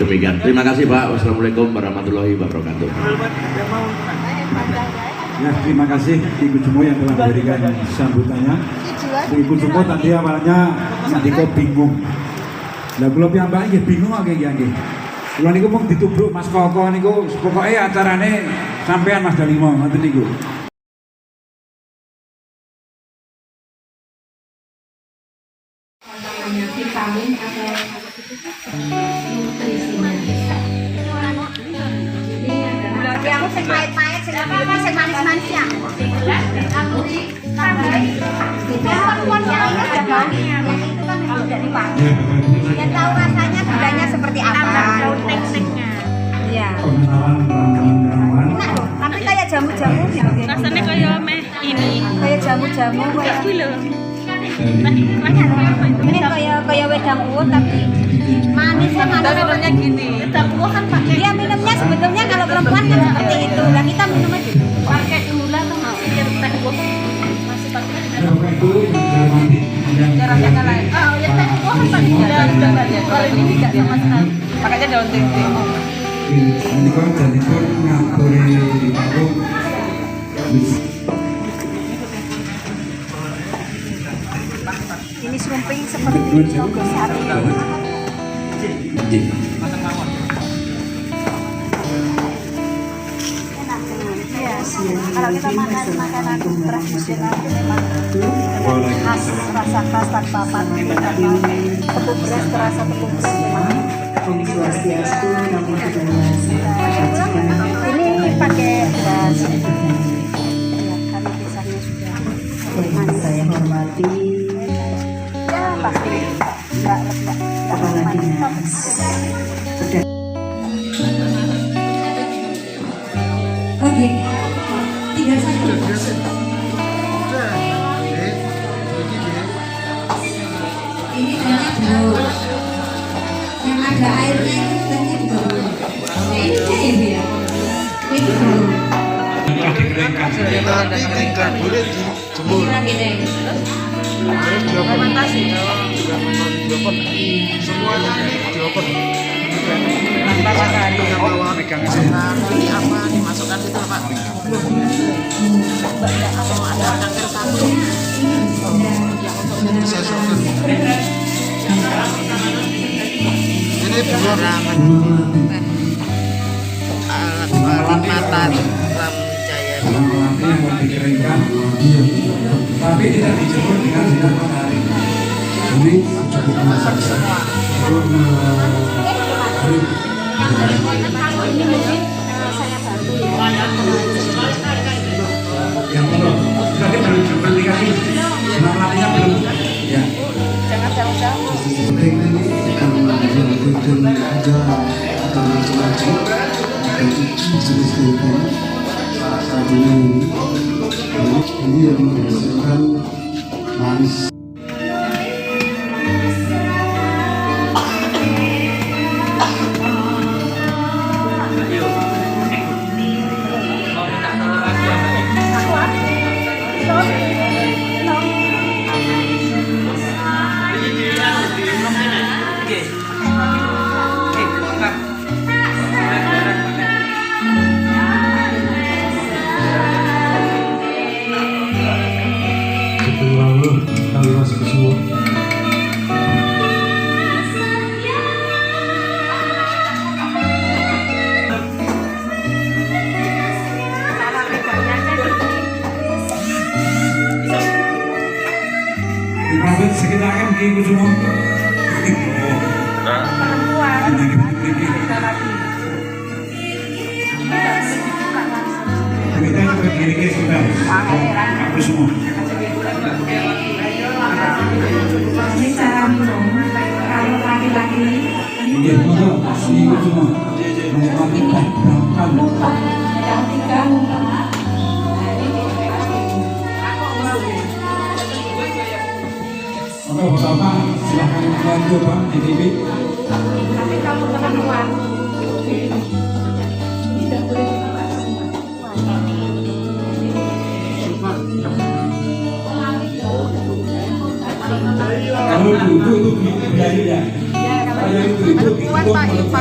Demikian. Terima kasih Pak. Wassalamualaikum warahmatullahi wabarakatuh. Ya, terima kasih Ibu Jumo yang telah memberikan sambutannya. Ibu Jumo tadi awalnya nanti kok bingung. Lah kula piyambak nggih bingung nggih nggih. Kula niku mung ditubruk Mas Koko niku pokoke acarane sampean Mas Dalimo ngoten niku. Vitamin atau nutrisinya. Yang sing pahit-pahit, sing apa sing manis-manis ya. Aku ditambahin. Perempuan yang ini sudah bau. Yang itu kan memang dari pagi. Yang tahu rasanya gulanya seperti apa. Tek-teknya. Iya. Enak loh, tapi kayak jamu-jamu gitu. Rasanya kayak meh ini. Kayak jamu-jamu kayak gula. Ini kayak wedang uwut tapi manisnya manis. Minumnya gini. Wedang uwut kan pakai. Dia minumnya sebetulnya kalau perempuan kan seperti itu. Dan kita minumnya gitu. Pakai gula tuh masih teh uwut. Masih pakai. Rasanya lain. Oh, ya teh uwut kan pakai gula sudah banyak. Kalau ini tidak sama sekali. Pakainya daun tempe. Ini kok jadi pun ngapuri aku. Ini serumping seperti Nogosari. Kalau kita makan makanan tradisional itu memang khas, rasa khas tanpa pakai tepung beras, terasa tepung beras memang. Ini pakai beras. Ya, kami pisahnya sudah. Saya hormati Ya pasti enggak Kepala Dinas. Oke, 31. Ini tadi belum. Yang ada airnya itu tadi belum. Ini cair ya. Ini belum. Dikeringkan, boleh dijemur. Terus Fermentasi. semuanya ini diopen. Tanpa matahari. Bawa megang ini apa dimasukkan itu Pak? Ada cangkir satu. Saya sortir. Ini belum alat mata ram jaya. Yang dikeringkan, tapi tidak dijemur dengan sinar matahari. Ini cukup masak semua. Saya bantu ya. Yang belum, berarti belum dikasih. Namanya belum. Ya. Jangan jauh-jauh. Ini kalau yang aja atau macam-macam itu jenis telepon salah satunya ini yang menghasilkan manis. Diprofit sekitar kan ibu semua. Perempuan. Kita juga diri kita. Aku semua. Ini cara minum. Kalau laki-laki Iya, maka ibu semua. Melakukan berangkat. yang 3 Maka Bapak silahkan membantu Pak di TV. Tapi kalau perempuan Kalau itu biaya. Kalau itu perempuan Pak Ipa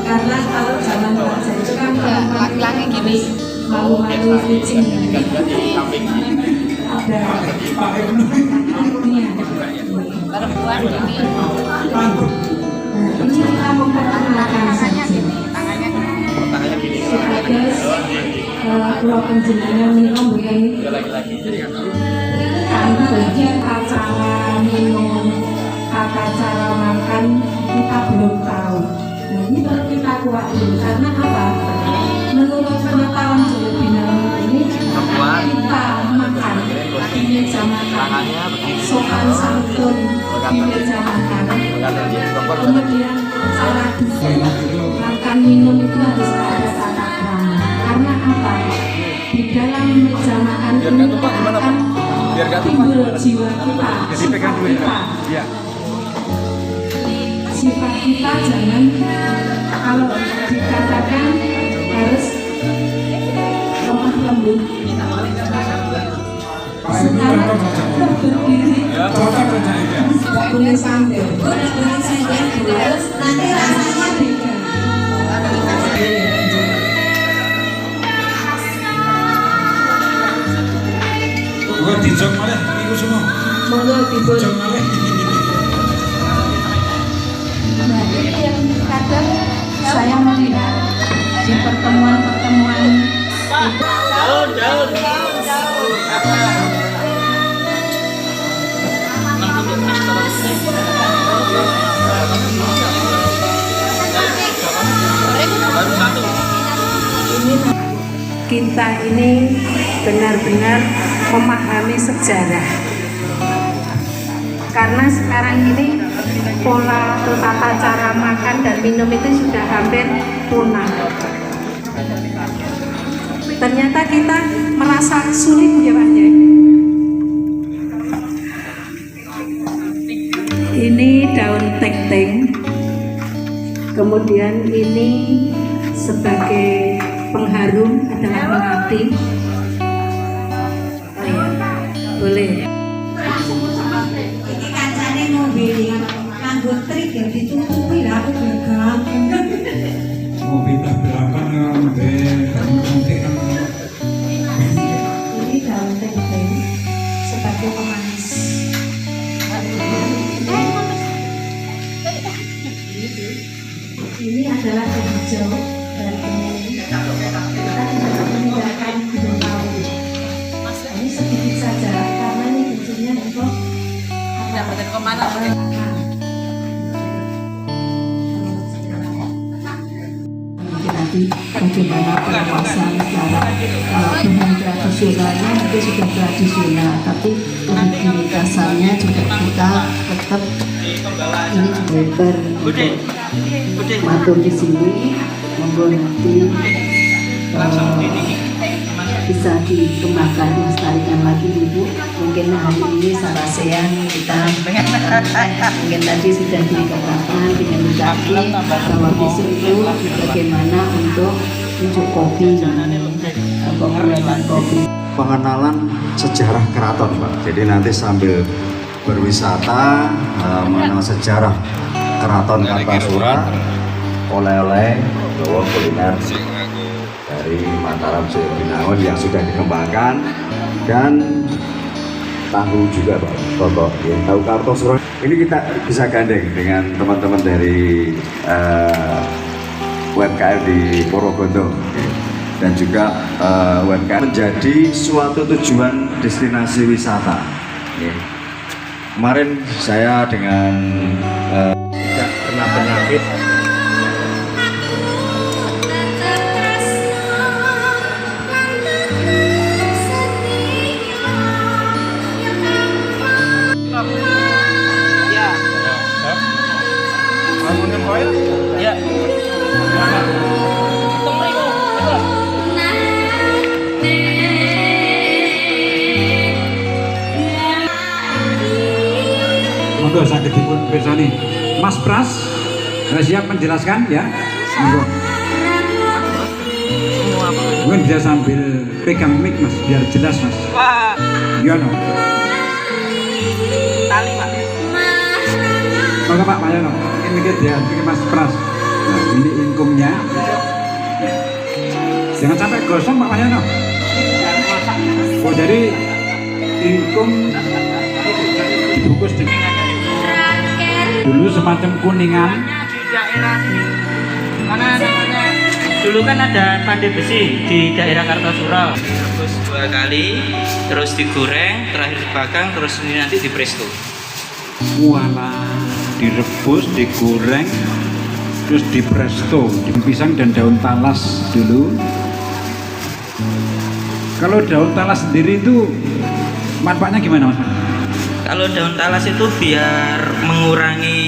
Karena kalau zaman raja itu kan laki-laki gini malu-malu kucing ada anaknya Perempuan gini. ini kita memperkenalkan saja supados kula panjenengan menika mboten kanthi acara minum cara makan kita belum tahu. Nah ini perlu kita kuat dulu karena apa? Menurut pengetahuan Jawa Binaru ini kita makan di meja makan, sopan santun di meja makan, kemudian cara duduk, makan minum itu harus ada tata krama. Karena apa? Di dalam meja makan ini akan timbul jiwa kita, sifat kita jangan kalau dikatakan harus lemah lembut. Sekarang berdiri tidak boleh sambil, harus nanti rasanya beda. Bukan dijok malah, itu semua. Monggo dipun. Dijok malah. Nah, ini yang kadang saya melihat di pertemuan-pertemuan kita ini benar-benar memahami sejarah. Karena sekarang ini pola atau tata cara makan dan minum itu sudah hampir punah. Ternyata kita merasa sulit ya Pak ya. Ini daun teng-teng. Kemudian ini sebagai pengharum adalah melati. Oh ya, boleh. Iki kancane mobil nganggo trik ya ditutupi lah aku gagal. Mau pindah belakang nanti kan Ini daun teng-teng sebagai pemanis. Ini adalah hijau dan ini kita tidak meninggalkan gunung tahu. Ini sedikit saja karena ini bentuknya untuk Dapat kemana? nanti bagaimana pengawasan secara bahan tradisionalnya itu sudah tradisional, tapi untuk dasarnya juga kita tetap ini juga untuk matur di sini, monggo nanti bisa dikembangkan melestarikan lagi Ibu. Mungkin hari ini Sarasean kita mungkin tadi sudah dikatakan dengan Bupati bahwa besok itu bagaimana untuk mencukupi pembuatan kopi. Pengenalan sejarah keraton Pak. Jadi nanti sambil berwisata mengenal sejarah keraton Kartasura, oleh-oleh bawa kuliner dari Mataram Jawa Binaun yang sudah dikembangkan, dan tahu juga Pak, Toto yang tahu Kartasura. Ini kita bisa gandeng dengan teman-teman dari UMKM di Porogondo dan juga UMKM menjadi suatu tujuan destinasi wisata. Kemarin saya dengan tidak kena penyakit monggo sakit dipun pirsani. Mas Pras, siap menjelaskan ya? Monggo. Mungkin bisa sambil pegang mic Mas, biar jelas Mas. Iya no. Tali Pak. Pak Mayono. Ini dia, ini Mas Pras. Nah, ini ingkungnya. Jangan sampai gosong Pak Mayono. Oh, jadi ingkung dibungkus dulu semacam kuningan. Di daerah sini, mana namanya? Dulu kan ada pandai besi di daerah Kartosura. Direbus 2 kali, terus digoreng, terakhir dibakar, terus ini nanti di presto. Walah, direbus, digoreng, terus di presto, pisang dan daun talas dulu. Kalau daun talas sendiri itu manfaatnya gimana Mas? Kalau daun talas itu biar mengurangi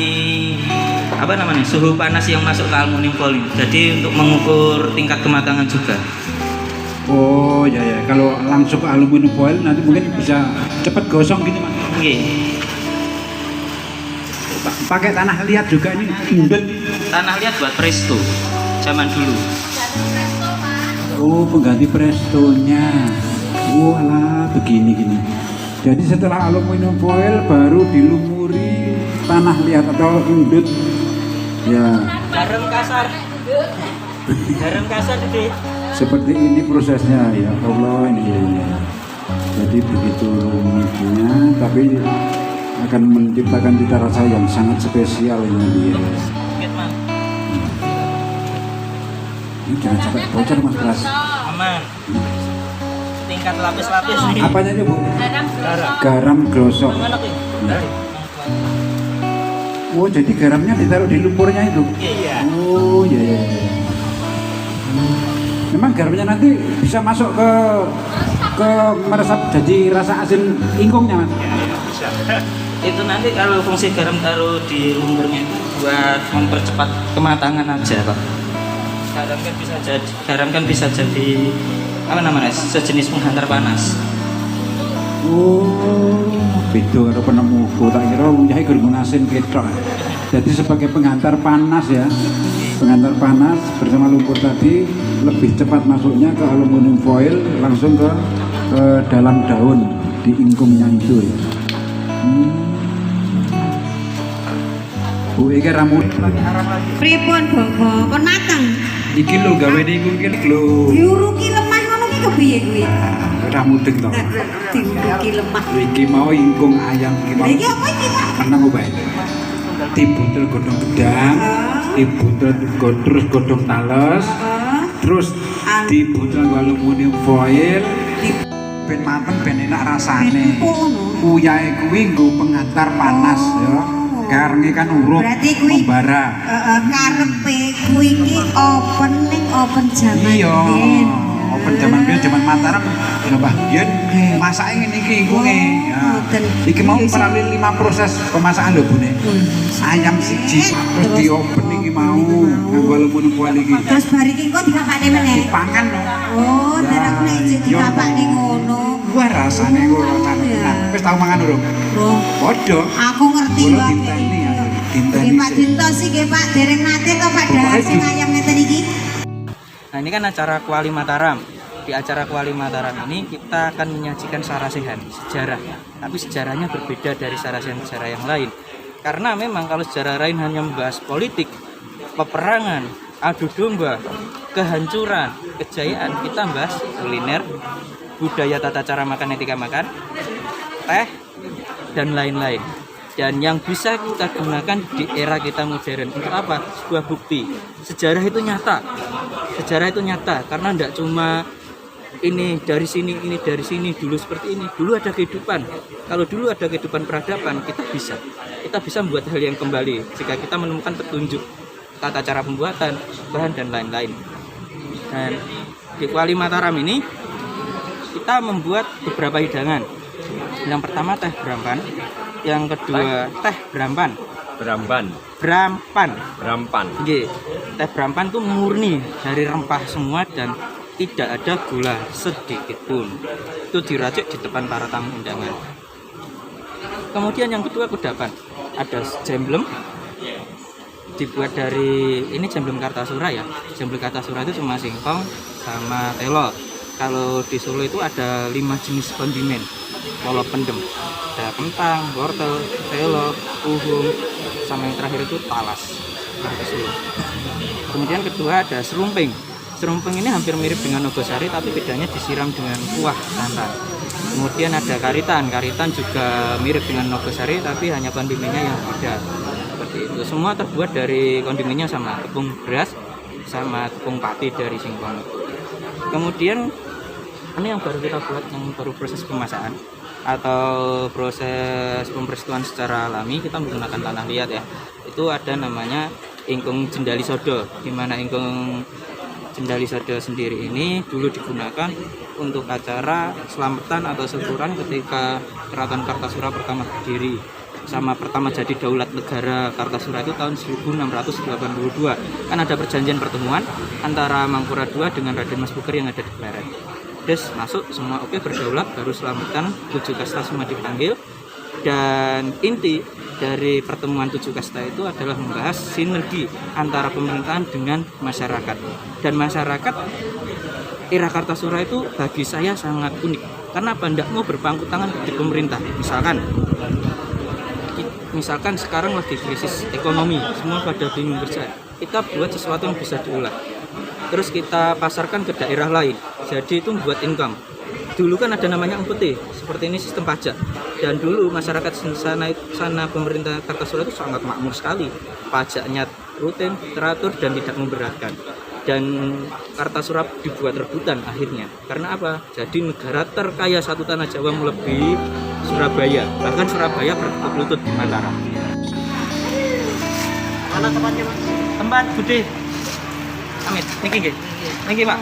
apa namanya suhu panas yang masuk ke aluminium foil. Jadi untuk mengukur tingkat kematangan juga. Oh ya ya, kalau langsung ke aluminium foil nanti mungkin bisa cepat gosong gitu Mas. Oke. Pakai tanah liat juga ini indut. Tanah liat buat presto zaman dulu. Oh, pengganti prestonya. Walah, begini gini. Jadi setelah aluminium foil baru dilumuri tanah liat atau indut. Ya. Garam kasar. Garam kasar gede. Seperti ini prosesnya ya Allah ini ya. Jadi begitu rumitnya, tapi akan menciptakan cita rasa yang sangat spesial ini dia. Ini jangan sampai bocor Mas Pras. Aman. Tingkat lapis-lapis nih. Apanya itu Bu? Garam glosok. Oh jadi garamnya ditaruh di lumpurnya itu? Iya. Oh iya iya. Memang garamnya nanti bisa masuk ke meresap jadi rasa asin ingkungnya Mas? Bisa. Itu nanti kalau fungsi garam taruh di lumpurnya itu buat mempercepat kematangan aja Pak. Garam kan bisa jadi apa namanya sejenis penghantar panas. Oh, beda karo penemuku tak kira nyai gurung asin ketok. Jadi sebagai penghantar panas ya. Penghantar panas bersama lumpur tadi lebih cepat masuknya ke aluminium foil langsung ke dalam daun di ingkungnya itu ya. Bu iki rambut Pripun Bobo? Kon mateng. iki lho gawe ingkung iki lho. Diuruki lemah ngono ki kepiye kuwi? Ora mudeng to. Diuruki lemah. Iki mau ingkung ayam iki mau. Iki apa iki Pak? Meneng bae. Dibuntel godhong gedang, dibuntel terus godhong tales, terus dibuntel aluminium foil, ben mateng ben enak rasane. Uyahe kuwi nggo penghantar panas ya. Karenge kan urup membara. Karepe kuwi iki open zaman Iya. biyen. Open zaman biyen zaman Mataram ya Mbah biyen masake ngene iki ingkunge. Ya. Iki mau melalui 5 proses pemasakan lho Bune. Ayam siji terus diopen iki mau nganggo aluminium foil iki. Terus bar iki engko dikapake meneh. Dipangan lho. Oh, ndak aku nek iki dikapake ngono. Wah rasane kok rasane. Wis tau mangan urung? Oh, Padha. aku ngerti Kula wae. dinteni ya. Dinteni. Iki Pak Dinto sih nggih Pak, dereng nate to Pak dahar sing ayam ngeten iki. Nah ini kan acara Kuali Mataram. Di acara Kuali Mataram ini kita akan menyajikan sarasehan sejarah. Tapi sejarahnya berbeda dari sarasehan-sejarah yang lain. Karena memang kalau sejarah lain hanya membahas politik, peperangan, adu domba, kehancuran, kejayaan, kita bahas kuliner, budaya tata cara makan, etika makan, teh, dan lain-lain. Dan yang bisa kita gunakan di era kita modern untuk apa? Sebuah bukti. Sejarah itu nyata. Sejarah itu nyata karena tidak cuma ini dari sini, ini dari sini, dulu seperti ini. Dulu ada kehidupan. Kalau dulu ada kehidupan peradaban, kita bisa membuat hal yang kembali jika kita menemukan petunjuk tata cara pembuatan, bahan dan lain-lain. Dan di Kuali Mataram ini kita membuat beberapa hidangan. Yang pertama teh Brampan, yang kedua teh Brampan. Nggih. Teh Brampan itu murni dari rempah semua dan tidak ada gula sedikit pun. Itu diracik di depan para tamu undangan. Kemudian yang kedua kudapan. Ada jemblem dibuat dari ini jemblem Kartasura ya. Jemblem Kartasura itu cuma singkong sama telo. Kalau di Solo itu ada 5 jenis kondimen kalau pendem. Ada kentang, wortel, telok, puhung, sama yang terakhir itu talas. Dari Solo. Kemudian kedua ada serumping. Serumping ini hampir mirip dengan nogosari, tapi bedanya disiram dengan kuah santan. Kemudian ada karitan. Karitan juga mirip dengan nogosari, tapi hanya kondimennya yang beda. Seperti itu. Semua terbuat dari kondimennya sama, tepung beras sama tepung pati dari singkong. Kemudian ini yang baru kita buat, yang baru proses pemasakan atau proses pembersihan secara alami, kita menggunakan tanah liat ya. Itu ada namanya ingkung Jendali Sodo, di mana ingkung Jendali Sodo sendiri ini dulu digunakan untuk acara selamatan atau syukuran ketika Keraton Kartasura pertama berdiri, sama pertama jadi daulat negara Kartasura itu tahun 1682. Kan ada perjanjian pertemuan antara Mangkurat II dengan Raden Mas Puger yang ada di Pleret. Terus masuk semua oke, berdaulat, baru selamatan 7 kasta semua dipanggil. Dan inti dari pertemuan 7 kasta itu adalah membahas sinergi antara pemerintahan dengan masyarakat. Dan masyarakat era Kartasura itu bagi saya sangat unik. Karena apa? Tidak mau berpangku tangan di pemerintah. Misalkan sekarang lagi krisis ekonomi, semua pada bingung kerja. Kita buat sesuatu yang bisa diulang. Terus kita pasarkan ke daerah lain, jadi itu buat income. Dulu kan ada namanya UPT, seperti ini sistem pajak. Dan dulu masyarakat sana pemerintah Kartasura itu sangat makmur sekali. Pajaknya rutin, teratur, dan tidak memberatkan. Dan Kartasura dibuat rebutan akhirnya. Karena apa? Jadi negara terkaya satu tanah Jawa melebihi Surabaya. Bahkan Surabaya bertukuk lutut di Mataram. Mana tempatnya, Mas? Tempat Bude. Amit, niki nggih. Niki, Pak.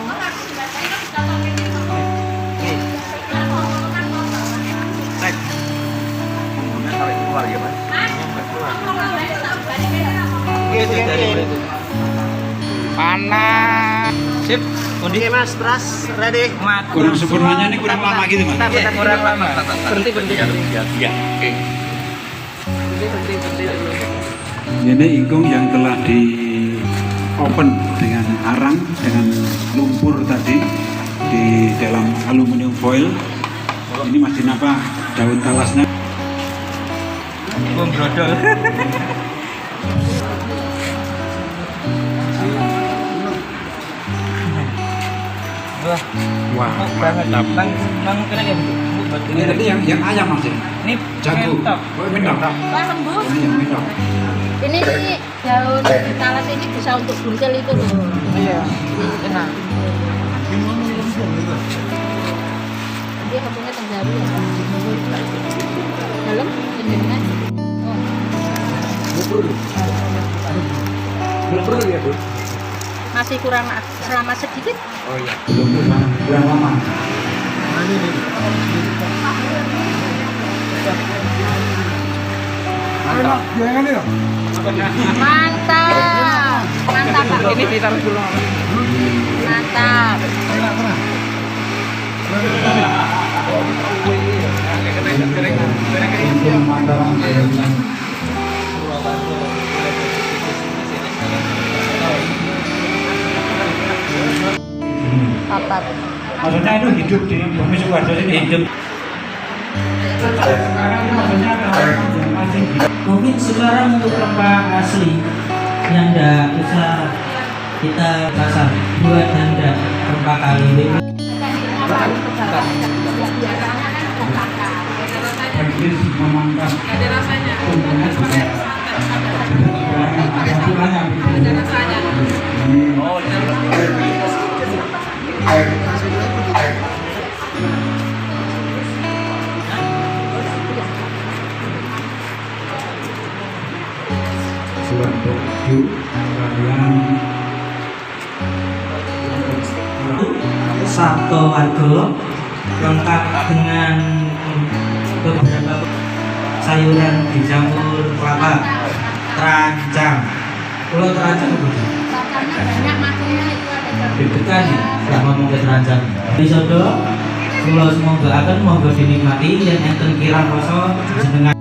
Baik. Tarik keluar ya, Mas. Itu dari itu. Panas. Sip. Oke, Mas, beras ready. Mat. Kurang sempurnanya ini kurang lama gitu Mas. Kurang lama. Berhenti. Iya, oke. Ini ingkung yang telah di open dengan arang, dengan lumpur tadi di dalam aluminium foil. Ini masih nampak daun talasnya. Bom brodol. Wah, banget. Bang kena ya, Bu? ini tadi yang ayam Mas. Ini Jago. mentok. Oh, mentok. Wah, lembut. Ini yang mentok. Ini daun talas ini bisa untuk buntel itu loh. Iya. Enak. Dia ngomongnya Tenggaru ya. Dalam jenengan. Belum ya, Bu? Masih kurang selama sedikit. Oh iya. Belum lama. Mantap. Jangan ya. Mantap. Mantap, Pak. Ini ditaruh dulu. Mantap. Papat. Maksudnya itu hidup di Bumi Sukoharjo ini. Hidup. Mungkin sekarang untuk rempah asli yang tidak usah kita pasang, buat anda rempah kali ini. Ada rasanya. Oh, Sabto Wargo lengkap dengan beberapa sayuran dicampur kelapa, terancam. Pulau terancam begitu. Banyak makannya itu ada. Deg-degan nih, nggak ngomong ke terancam. Di Sodo, pulau semoga akan dinikmati yang enten kirang rasa jenengan.